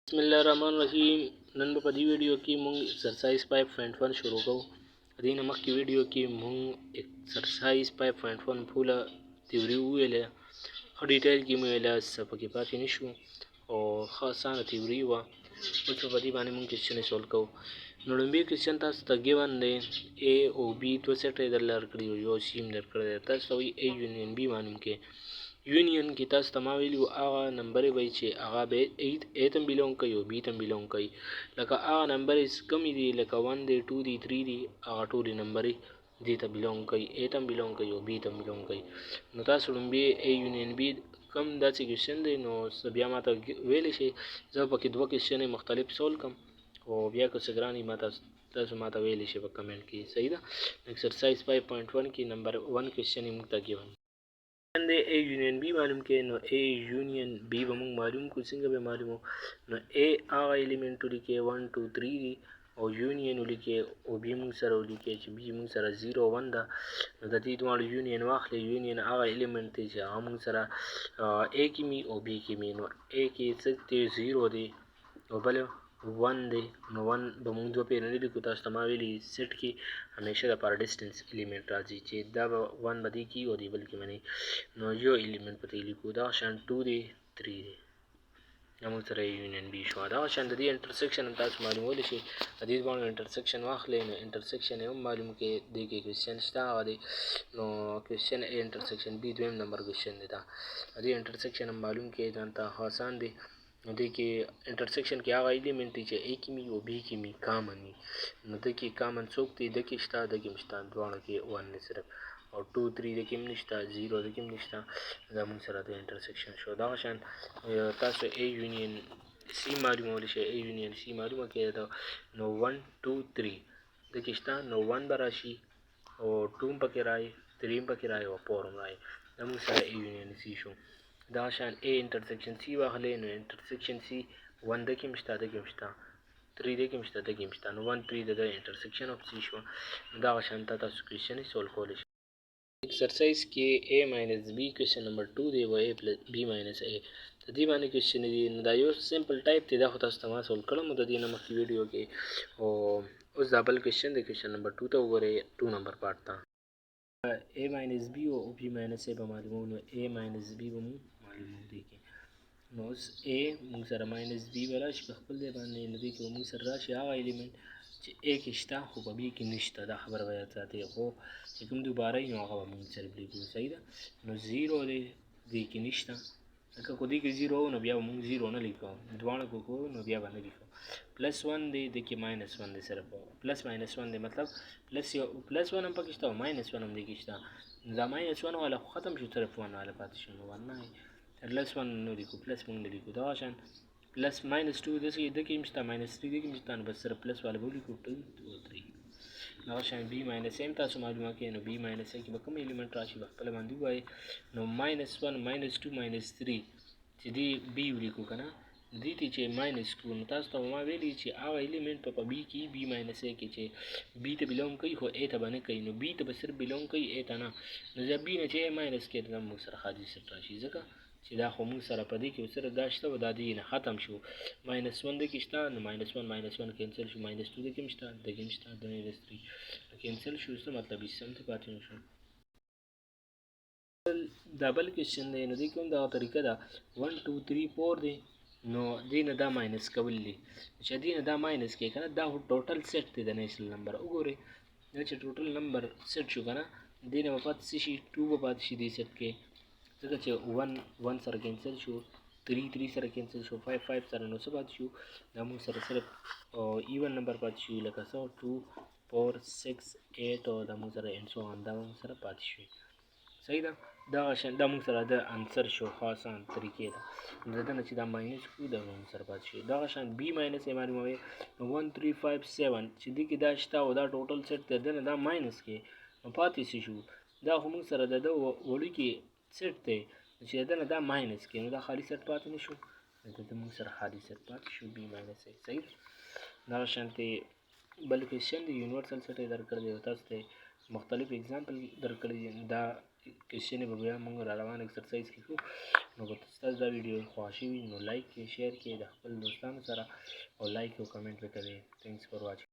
بسم الله الرحمن الرحیم. نن په دې ویډیو کې مونږ ایکسرسایز 5.1 شروع کوو. دې نه مخکې ویډیو کې مونږ ایکسرسایز 5.1 پوله تیوري وویله، ښه ډیټیل کې مو ویله، څه پکې پاتې نه شو او ښه اسانه تیوري وه. اوس په دې باندې مونږ کوېسچن سولو کوو. نو لومړی کوېسچن تاسو ته ګیون دی، A او B دوه سیټه یې درله درکړي او یو سیم درکړی دی. تاسو ته وایي A یونین B معلوم کړئ. یونین کې تاسو ته ما ویلي وو هغه نمبرې به چې هغه به A ته بیلونګ کوي او B ته بیلونګ کوي. لکه هغه نمبرې کمې دي لکه 1 دی 2 دی 3 دی، هغه ټولې نمبرې دې ته بیلونګ کوي، A ته بیلونګ کوي او B ته بیلونګ کوي. نو تاسو لومبې A یونین B کم داسې کوېسچن دی، نو بیا ما ته ویلی شئ، زه پکې دوه کوېسچن مختلف سول کړم او بیا که څه ګران وي تاسو ما ته ویلی شئ په کمنټ کې. صحیح ده. ایکسرسایز 5.1 کې نمبر 1 کوېسچن موږ ته ګیون دی A یونین B معلوم کړئ. نو A یونین B به موږ معلوم کړو. څنګه به معلومو؟ نو A هغه الیمنټ ولیکئ 1 2 3 دی او یونین ولیکئ او B موږ سره ولیکئ چې B موږ سره 0 1 ده. نو د دې دواړو یونین واخلئ. یونین هغه الیمنټ دی چې هغه موږ سره A کې وي او B کې وي. نو A کې څه دی؟ 0 دی او بل 1 دی. نو 1 به موږ دوه پیره نه لیکو. تاسو ته ما ویلي سیټ کې همیشه دپاره ډسټنس الیمنټ راځي چې دا به 1 به دې کې او دې بل کې به نه. نو یو الیمنټ په دې لیکو. دغه شان 2 دی 3 دی. دا موږ سره یونین B شوه. دغه شان د دې انټرسیکشن هم تاسو معلومولی شئ. د دې دواړو انټرسیکشن واخلئ. نو انټرسیکشن یې هم معلوم کړئ. دې کې کوېسچن شته هغه دی. نو کوېسچن A انټرسیکشن B دویم نمبر کوېسچن دی. دا د دې انټرسیکشن هم معلوم کړئ. ځان ته آسان دی. نو دې کې انټرسیکشن کې هغه الیمنټ دی چې A کې وي او B کې وي، کامن وي. نو دې کې کامن څوک دی؟ د کې شته، د کې هم شته، دواړو کې 1 دی صرف. او 2 3 د کې هم نشته، 0 د کې هم نشته. دا موږ سره د انټرسیکشن شو. دغه شان تاسو A یونین C معلومولی شئ. A یونین C معلومه کړئ. نو 1 2 3 د کې شته، نو 1 به راشي او 2 هم پکې رایي، 3 هم پکې رایي او 4 هم رایي. دا موږ سره A یونین C شو. دغه شان A انټرسیکشن C واخلئ. نو انټرسیکشن C 1 د کې هم شته، د کې هم شته، 3 د کې هم شته، د کې هم شته. نو 1 3 د انټرسیکشن اف C شو. دغه شان تاسو کوېسچن سولو کولی شئ. ایکسرسایز کې A ماینس B کوېسچن نمبر 2 دی و A پلس B ماینس A. د دې باندې کوېسچن دی. نو دا یو سمپل ټایپ دی. دا خو تاسو ته ما سولو کړم د دې نه مخکې ویډیو کې. او اوس دا بل کوېسچن دی. کوېسچن نمبر 2 ته وګورئ، 2 نمبر پارټ ته. A ماینس B او B ماینس A به معلومو. نو A ماینس B به مو معلومو دې کې. نو اوس A موږ سره ماینس B به راشي په خپل ځای باندې. نو دې کې به موږ سره راشي هغه الیمنټ چې A کې شته خو په B کې نشته. دا خبره به یاد ساتئ. خو چې کوم دوباره وي نو هغه به موږ سره لیکو. صحیح ده. نو 0 دی، دې کې نشته. ځکه که دې کې 0 و نو بیا به موږ 0 نه لیکو. دواړه که کوو نو بیا به نه لیکو. پلس 1 دی، دې کې ماینس 1 دی. صرف پلس ماینس 1 دی، مطلب پلس 1 هم پکې شته او ماینس 1 هم دې کې شته. دا ماینس 1 والا خو ختم شو، صرف 1 والا پاتې شو. نو 1 نه پلس 1 نه لیکو، پلس موږ نه لیکو. دغه شان پلس ماینس 2 د کې هم شته، ماینس 3 د کې هم شته. نو بس صرف پلس والا به ولیکو 2 2 3. دغه شان B ماینس A هم تاسو معلومه کړئ. نو B ماینس A کې به کوم الیمنټ راشي په خپله باندې ووایئ. نو ماینس 1 ماینس 2 ماینس 3 چې دې B ولیکو که نه، دې ته چې ماینس کړو نو تاسو ته ما ویلي چې هغه الیمنټ په B کې B ماینس A کې چې B ته بیلونګ کوي خو A ته به نه کوي. نو B ته به صرف بیلونګ کوي، A ته نه. نو زه B نه چې A ماینس کړې دا موږ سره خالي سیټ راشي، ځکه چې دا خو موږ سره په دې کې صرف دا شته و، دا دې نه ختم شو. ماینس 1 د کې شته، نو ماینس 1 ماینس 1 کینسل شو. ماینس 2 د کې هم شته، د کې هم شته، د ماینس 3 کینسل شو. څه مطلب یې سم ته پاتې نه شو. دا بل کوېسچن دی. نو دې کې هم دغه طریقه ده 1 2 3 4 دی. نو دې نه دا ماینس کول دي. چې دې نه دا ماینس کوي که نه، دا ټوټل سیټ دی د نیشنل نمبر. وګورئ دا چې ټوټل نمبر سیټ شو که نه، دې نه به پاتې څه شي؟ 2 به پاتې شي دې سیټ کې، ځکه چې 1 1 سره کینسل شو، 3 3 سره کینسل شو، 5 5 سره نو څه پاتې شو؟ دا موږ سره صرف ایون نمبر پاتې شو، لکه څه 2 4 6 8 او دا موږ سره اینډ سو آن دا موږ سره پاتې شوي. صحیح ده. دغه شان دا موږ سره د انسر شو، ښه اسان طریقې ده. نو د ده نه چې دا ماینس کړو دا موږ سره پاتې شي. دغه شان B ماینس A معلوموئ. 1 3 5 7 چې دې کې دا شته او دا ټوټل سیټ دی، د نه دا ماینس کې نو پاتې څه شو؟ دا خو موږ سره د ده وړوکي سیټ دی چې د نه دا ماینس کې، نو دا خالي سیټ پاتې نه شو. د ده موږ سره خالي سیټ پاتې شو B ماینس A. صحیح ده. دغه شانتې بل کوېسچن دی. یونیورسل سیټ یې درکړی دی او تاسو ته مختلف اگزامپل درکړی دي. دا کوېسچنې به بیا موږ را روان اکسرسایز کې کوو. نو که ستاسو دا ویډیو خوښ وي نو لایک کړئ، شیر کړئ د خپل دوستانو سره او لایک او کمنټ وکړئ. تھینکس فار واچینګ.